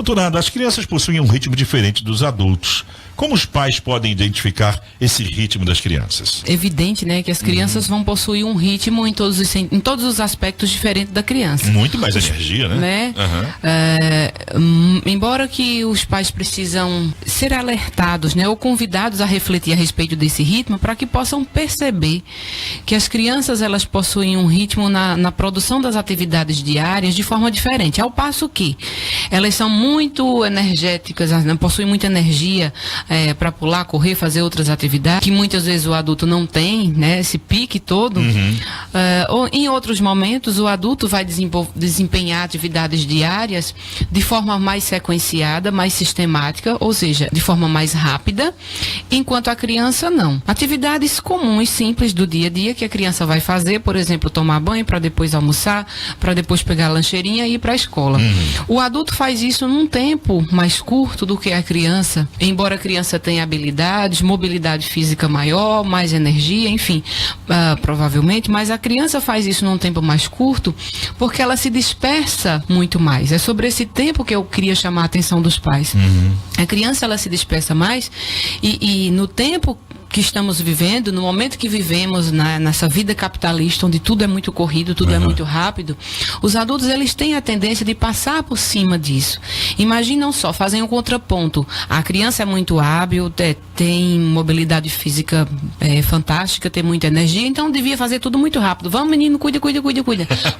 Doutorado, as crianças possuem um ritmo diferente dos adultos. Como os pais podem identificar esse ritmo das crianças? Evidente, né, que as crianças vão possuir um ritmo em todos os aspectos diferentes da criança. Muito mais energia, né? Embora que os pais precisam ser alertados, né, ou convidados a refletir a respeito desse ritmo, para que possam perceber que as crianças elas possuem um ritmo na produção das atividades diárias de forma diferente, ao passo que elas são muito energéticas, possuem muita energia para pular, correr, fazer outras atividades, que muitas vezes o adulto não tem, né, esse pique todo. Ou em outros momentos o adulto vai desempenhar atividades diárias de forma mais sequenciada, mais sistemática, ou seja, de forma mais rápida, enquanto a criança não. Atividades comuns, simples do dia a dia que a criança vai fazer, por exemplo, tomar banho para depois almoçar, para depois pegar a lancheirinha e ir para a escola. O adulto faz isso num tempo mais curto do que a criança, embora a criança tenha habilidades, mobilidade física maior, mais energia, enfim, provavelmente, mas a criança faz isso num tempo mais curto porque ela se dispersa muito mais. É sobre esse tempo que eu queria chamar a atenção dos pais. A criança, ela se dispersa mais e no tempo que estamos vivendo, no momento que vivemos nessa vida capitalista, onde tudo é muito corrido, tudo é muito rápido, os adultos, eles têm a tendência de passar por cima disso. Imaginam só, fazem um contraponto. A criança é muito hábil, tem mobilidade física fantástica, tem muita energia, então devia fazer tudo muito rápido. Vamos, menino, cuida.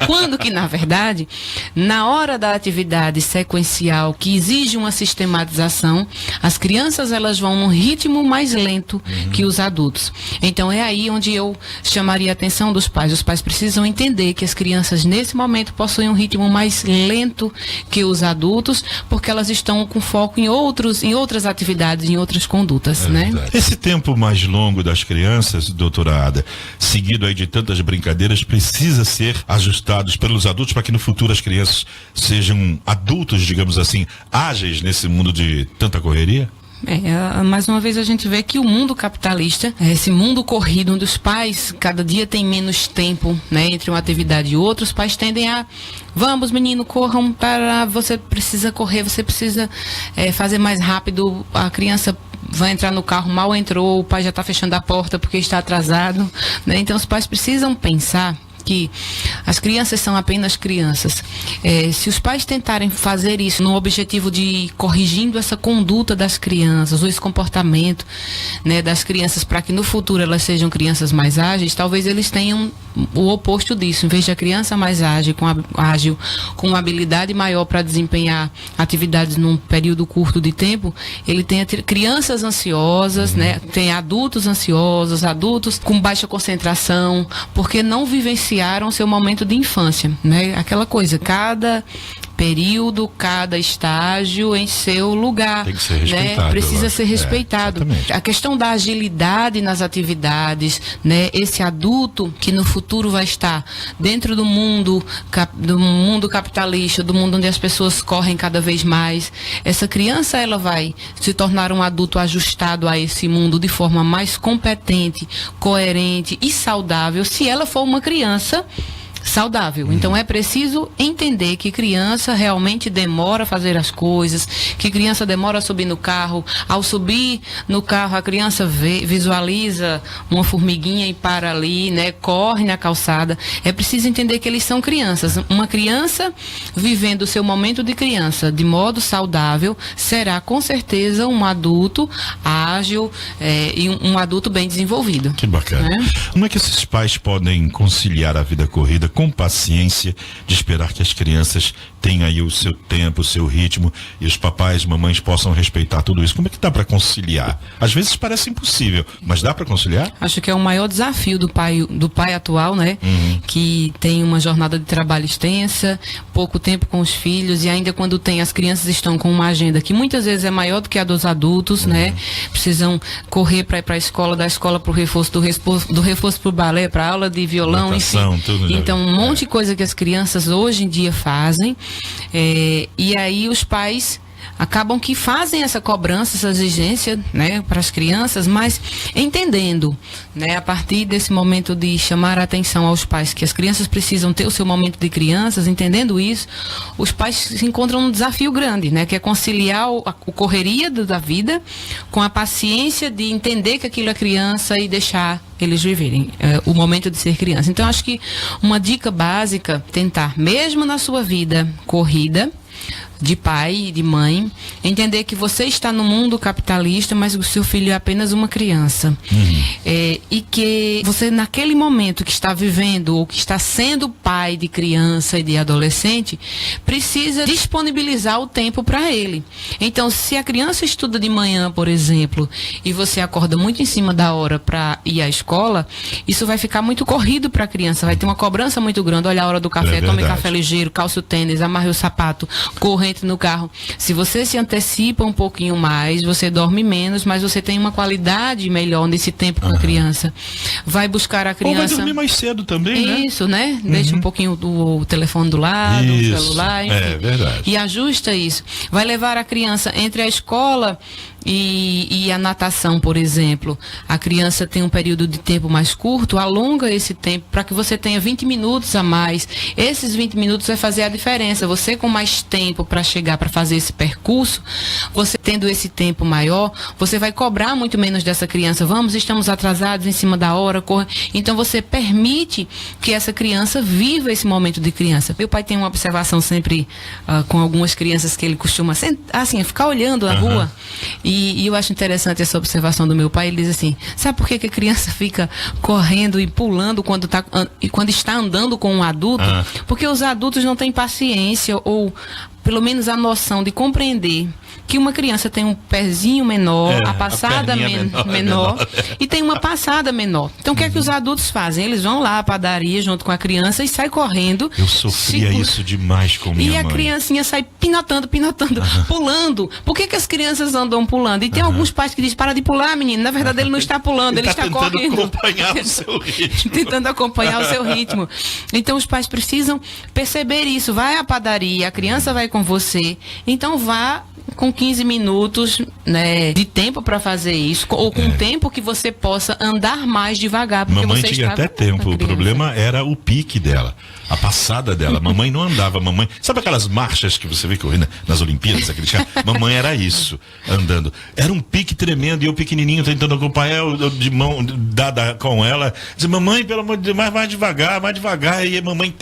Quando que, na verdade, na hora da atividade sequencial, que exige uma sistematização, as crianças, elas vão num ritmo mais lento que os adultos. Então é aí onde eu chamaria a atenção dos pais. Os pais precisam entender que as crianças nesse momento possuem um ritmo mais lento que os adultos, porque elas estão com foco em outras atividades, em outras condutas, né? Esse tempo mais longo das crianças, doutora Ada, seguido aí de tantas brincadeiras, precisa ser ajustados pelos adultos para que no futuro as crianças sejam adultos, digamos assim, ágeis nesse mundo de tanta correria? Mais uma vez a gente vê que o mundo capitalista, esse mundo corrido, onde os pais cada dia têm menos tempo, né, entre uma atividade e outra, os pais tendem a, vamos menino, corram, você precisa correr, você precisa fazer mais rápido, a criança vai entrar no carro, mal entrou, o pai já está fechando a porta porque está atrasado, né? Então os pais precisam pensar que as crianças são apenas crianças. Se os pais tentarem fazer isso no objetivo de ir corrigindo essa conduta das crianças, ou esse comportamento, né, das crianças, para que no futuro elas sejam crianças mais ágeis, talvez eles tenham o oposto disso. Em vez de a criança mais ágil, com uma habilidade maior para desempenhar atividades num período curto de tempo, ele tem crianças ansiosas, né, tem adultos ansiosos, adultos com baixa concentração, porque não vivenciaram seu momento de infância, né? Aquela coisa, cada período, cada estágio em seu lugar. Tem que ser respeitado, né? Precisa ser respeitado. Exatamente. A questão da agilidade nas atividades, né? Esse adulto que no futuro vai estar dentro do mundo capitalista, do mundo onde as pessoas correm cada vez mais. Essa criança, ela vai se tornar um adulto ajustado a esse mundo de forma mais competente, coerente e saudável, se ela for uma criança saudável. Então é preciso entender que criança realmente demora a fazer as coisas, que criança demora a subir no carro. Ao subir no carro, a criança visualiza uma formiguinha e para ali, né? Corre na calçada. É preciso entender que eles são crianças. Uma criança vivendo o seu momento de criança de modo saudável será com certeza um adulto ágil e um adulto bem desenvolvido. Que bacana. Né? Como é que esses pais podem conciliar a vida corrida com paciência de esperar que as crianças tenham aí o seu tempo, o seu ritmo e os papais, mamães possam respeitar tudo isso? Como é que dá para conciliar? Às vezes parece impossível, mas dá para conciliar? Acho que é o maior desafio do pai atual, né? Que tem uma jornada de trabalho extensa, pouco tempo com os filhos, e ainda quando tem, as crianças estão com uma agenda que muitas vezes é maior do que a dos adultos, né? Precisam correr para ir para a escola, da escola para o reforço, do reforço para o balé, para aula de violão, natação, enfim. Tudo, então um monte de coisa que as crianças hoje em dia fazem, e aí os pais acabam que fazem essa cobrança, essa exigência, né, para as crianças, mas entendendo, né, a partir desse momento de chamar a atenção aos pais que as crianças precisam ter o seu momento de crianças, entendendo isso, os pais se encontram num desafio grande, né, que é conciliar a correria da vida com a paciência de entender que aquilo é criança e deixar eles viverem o momento de ser criança. Então, acho que uma dica básica, tentar, mesmo na sua vida corrida, de pai e de mãe, entender que você está no mundo capitalista, mas o seu filho é apenas uma criança. E que você, naquele momento que está vivendo ou que está sendo pai de criança e de adolescente, precisa disponibilizar o tempo para ele. Então, se a criança estuda de manhã, por exemplo, e você acorda muito em cima da hora para ir à escola, isso vai ficar muito corrido para a criança, vai ter uma cobrança muito grande. Olha a hora do café, tome café ligeiro, calce o tênis, amarre o sapato, corra, entre no carro. Se você se antecipa um pouquinho mais, você dorme menos, mas você tem uma qualidade melhor nesse tempo com a criança. Vai buscar a criança... Ou vai dormir mais cedo também, né? Isso, né? Deixa um pouquinho o telefone do lado, o celular, enfim. É verdade. E ajusta isso. Vai levar a criança entre a escola e a natação, por exemplo. A criança tem um período de tempo mais curto, alonga esse tempo para que você tenha 20 minutos a mais. Esses 20 minutos vai fazer a diferença. Você com mais tempo para chegar, para fazer esse percurso, você tendo esse tempo maior, você vai cobrar muito menos dessa criança. Estamos atrasados em cima da hora, corre. Então você permite que essa criança viva esse momento de criança. Meu pai tem uma observação sempre com algumas crianças que ele costuma assim, ficar olhando a rua. E eu acho interessante essa observação do meu pai. Ele diz assim: sabe por que a criança fica correndo e pulando quando está andando com um adulto? Porque os adultos não têm paciência ou pelo menos a noção de compreender que uma criança tem um pezinho menor, a passada menor e tem uma passada menor. Então, o que é que os adultos fazem? Eles vão lá à padaria junto com a criança e saem correndo. Eu sofria isso demais com minha mãe. E a criancinha sai pinotando, pulando. Por que as crianças andam pulando? E tem alguns pais que dizem: para de pular, menino. Na verdade, ele não está pulando, ele está correndo. Acompanhar o seu ritmo. Tentando acompanhar o seu ritmo. Então, os pais precisam perceber isso. Vai à padaria, a criança vai com você. Então, vá com 15 minutos, né, de tempo para fazer isso, ou com tempo que você possa andar mais devagar. Porque mamãe você tinha até tempo, o problema era o pique dela, a passada dela. Mamãe não andava, mamãe... Sabe aquelas marchas que você vê correndo nas Olimpíadas? Mamãe era isso, andando. Era um pique tremendo e eu pequenininho tentando acompanhar, eu de mão dada com ela. Dizia: mamãe, pelo amor de Deus, mais devagar. E a mamãe...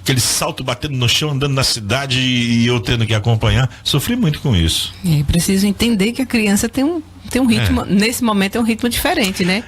aquele salto batendo no chão, andando na cidade e eu tendo que acompanhar. Sofri muito com isso. É preciso entender que a criança tem um ritmo, nesse momento é um ritmo diferente, né?